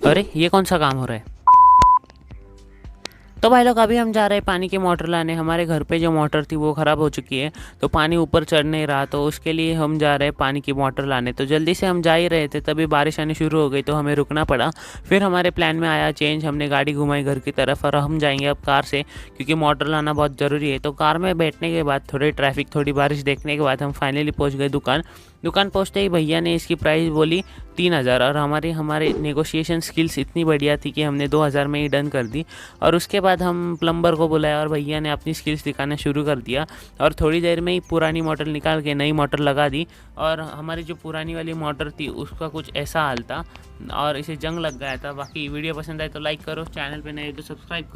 अरे ये कौन सा काम हो रहा है? तो भाई लोग अभी हम जा रहे हैं पानी की मोटर लाने। हमारे घर पे जो मोटर थी वो ख़राब हो चुकी है, तो पानी ऊपर चढ़ नहीं रहा, तो उसके लिए हम जा रहे हैं पानी की मोटर लाने। तो जल्दी से हम जा ही रहे थे, तभी बारिश आनी शुरू हो गई, तो हमें रुकना पड़ा। फिर हमारे प्लान में आया चेंज, हमने गाड़ी घुमाई घर की तरफ और हम जाएंगे अब कार से, क्योंकि मोटर लाना बहुत ज़रूरी है। तो कार में बैठने के बाद, थोड़ी ट्रैफिक, थोड़ी बारिश देखने के बाद हम फाइनली पहुँच गए दुकान। दुकान पहुँचते ही भैया ने इसकी प्राइस बोली 3,000, और हमारे नेगोशिएशन स्किल्स इतनी बढ़िया थी कि हमने 2,000 में ही डन कर दी। और उसके बाद हम प्लम्बर को बुलाया और भैया ने अपनी स्किल्स दिखाना शुरू कर दिया, और थोड़ी देर में ही पुरानी मोटर निकाल के नई मोटर लगा दी। और हमारी जो पुरानी वाली मोटर थी उसका कुछ ऐसा हाल था, और इसे जंग लग गया था। बाकी वीडियो पसंद आए तो लाइक करो, चैनल पे नए हो तो सब्सक्राइब करो।